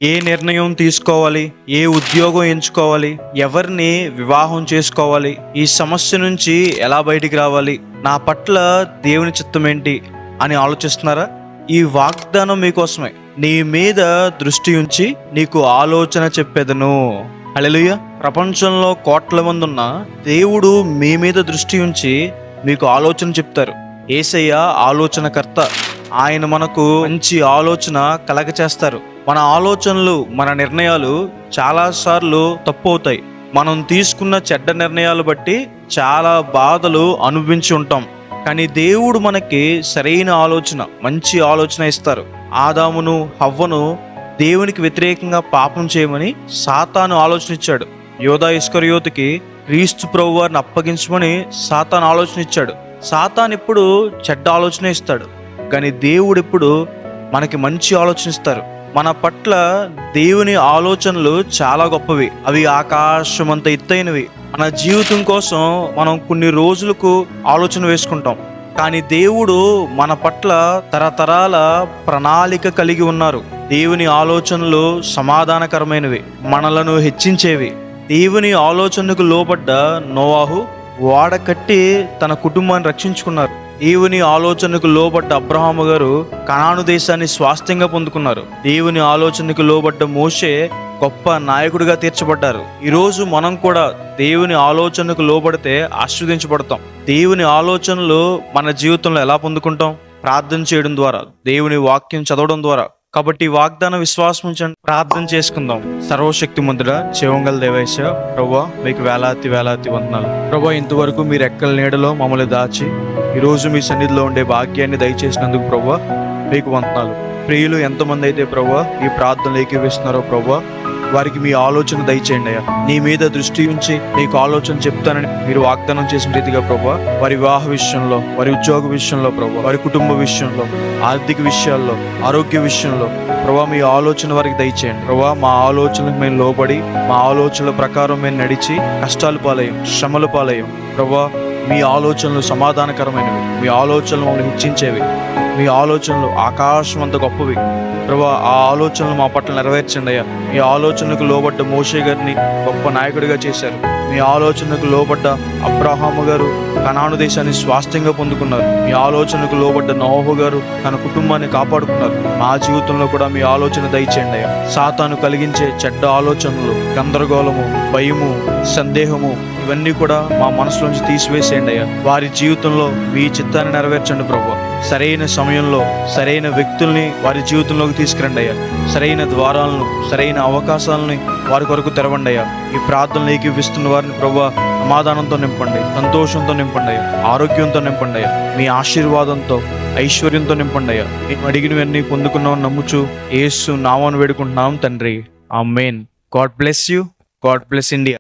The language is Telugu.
ఏ నిర్ణయం తీసుకోవాలి, ఏ ఉద్యోగం ఎంచుకోవాలి, ఎవరిని వివాహం చేసుకోవాలి, ఈ సమస్య నుంచి ఎలా బయటికి రావాలి, నా పట్ల దేవుని చిత్తం ఏంటి అని ఆలోచిస్తున్నారా? ఈ వాగ్దానం మీకోసమే. నీ మీద దృష్టి ఉంచి నీకు ఆలోచన చెప్పేదను. హల్లెలూయా. ప్రపంచంలో కోట్ల మంది ఉన్న దేవుడు మీ మీద దృష్టి ఉంచి మీకు ఆలోచన చెప్తారు. యేసయ్య ఆలోచనకర్త. ఆయన మనకు మంచి ఆలోచన కలగచేస్తారు. మన ఆలోచనలు, మన నిర్ణయాలు చాలాసార్లు తప్పు అవుతాయి. మనం తీసుకున్న చెడ్డ నిర్ణయాలు బట్టి చాలా బాధలు అనుభవించి ఉంటాం. కానీ దేవుడు మనకి సరైన ఆలోచన, మంచి ఆలోచన ఇస్తారు. ఆదామును, హవ్వను దేవునికి వ్యతిరేకంగా పాపం చేయమని సాతాను ఆలోచన ఇచ్చాడు. యోధా ఇస్కరియోతుకి క్రీస్తు ప్రభు వారిని అప్పగించమని సాతాను ఆలోచన ఇచ్చాడు. సాతాను ఎప్పుడు చెడ్డ ఆలోచన ఇస్తాడు, కానీ దేవుడు ఎప్పుడు మనకి మంచి ఆలోచన ఇస్తారు. మన పట్ల దేవుని ఆలోచనలు చాలా గొప్పవి. అవి ఆకాశమంత ఎత్తైనవి. మన జీవితం కోసం మనం కొన్ని రోజులకు ఆలోచన వేసుకుంటాం, కానీ దేవుడు మన పట్ల తరతరాల ప్రణాళిక కలిగి ఉన్నారు. దేవుని ఆలోచనలు సమాధానకరమైనవి, మనలను హెచ్చించేవి. దేవుని ఆలోచనకు లోబడ్డ నోవాహు ఓడ కట్టి తన కుటుంబాన్ని రక్షించుకున్నారు. దేవుని ఆలోచనకు లోబడ్డ అబ్రహాము గారు కనాను దేశాన్ని స్వాస్థ్యంగా పొందుకున్నారు. దేవుని ఆలోచనకు లోబడ్డ మోషే గొప్ప నాయకుడిగా తీర్చబడ్డారు. ఈరోజు మనం కూడా దేవుని ఆలోచనకు లోబడితే ఆశీర్వదించబడతాం. దేవుని ఆలోచనలు మన జీవితంలో ఎలా పొందుకుంటాం? ప్రార్థన చేయడం ద్వారా, దేవుని వాక్యం చదవడం ద్వారా. కాబట్టి వాగ్దాన విశ్వాసం ఉంచండి. ప్రార్థన చేసుకుందాం. సర్వశక్తిమంతుడా, జీవంగల దేవేశ ప్రభువా, మీకు వేలాది వందనాలు ప్రభువా. ఇంతవరకు మీరు ఎక్కల నీడలో మమ్మల్ని దాచి ఈరోజు మీ సన్నిధిలో ఉండే భాగ్యాన్ని దయచేసినందుకు ప్రభువా మీకు వందనాలు. ప్రియులు ఎంతమంది అయితే ప్రభువా ఈ ప్రార్థనలు ఏకీవిస్తున్నారో ప్రభువా, వారికి మీ ఆలోచన దయచేయండి అయ్యా. నీ మీద దృష్టి ఉంచి నీకు ఆలోచన చెప్తానని మీరు వాగ్దానం చేసిన రీతిగా ప్రభువా, వారి వివాహ విషయంలో, వారి ఉద్యోగ విషయంలో ప్రభువా, వారి కుటుంబ విషయంలో, ఆర్థిక విషయాల్లో, ఆరోగ్య విషయంలో ప్రభువా మీ ఆలోచన వారికి దయచేయండి ప్రభువా. మా ఆలోచనలకు మేము లోబడి, మా ఆలోచనల ప్రకారం మేము నడిచి కష్టాల పాలయం, శ్రమల పాలయం ప్రభువా. మీ ఆలోచనలు సమాధానకరమైనవి, మీ ఆలోచనలు మమ్మల్ని హెచ్చించేవి, మీ ఆలోచనలు ఆకాశం అంత గొప్పవి ప్రభువా. ఆ ఆలోచనలు మా పట్ల నెరవేర్చండి అయ్యా. మీ ఆలోచనకు లోబడ్డ మోషే గారిని గొప్ప నాయకుడిగా చేశారు. మీ ఆలోచనకు లోబడ్డ అబ్రహాము గారు కనాను దేశాన్ని స్వాస్థ్యంగా పొందుకున్నారు. మీ ఆలోచనకు లోబడ్డ నోహు గారు తన కుటుంబాన్ని కాపాడుకున్నారు. మా జీవితంలో కూడా మీ ఆలోచన దయచేయండి అయ్యా. సాతాను కలిగించే చెడ్డ ఆలోచనలు, గందరగోళము, భయము, సందేహము ఇవన్నీ కూడా మా మనసులోంచి తీసివేసేయండి అయ్యా. వారి జీవితంలో మీ చిత్తాన్ని నెరవేర్చండి ప్రభువా. సరైన సమయంలో సరైన వ్యక్తుల్ని వారి జీవితంలోకి తీసుకురండి అయ్యా. సరైన ద్వారాలను, సరైన అవకాశాలని వారి కొరకు తెరవండి అయ్యా. ఈ ప్రార్థనలు ఏకీవిస్తున్న వారిని ప్రభువా సమాధానంతో నింపండి, సంతోషంతో నింపండి అయ్యా, ఆరోగ్యంతో నింపండి అయ్యా, మీ ఆశీర్వాదంతో, ఐశ్వర్యంతో నింపండి అయ్యా. మేము అడిగినవన్నీ పొందుకున్నామని నమ్ముచు యేసు నామమున వేడుకుంటున్నాం తండ్రి. Amen. God bless you. God bless India.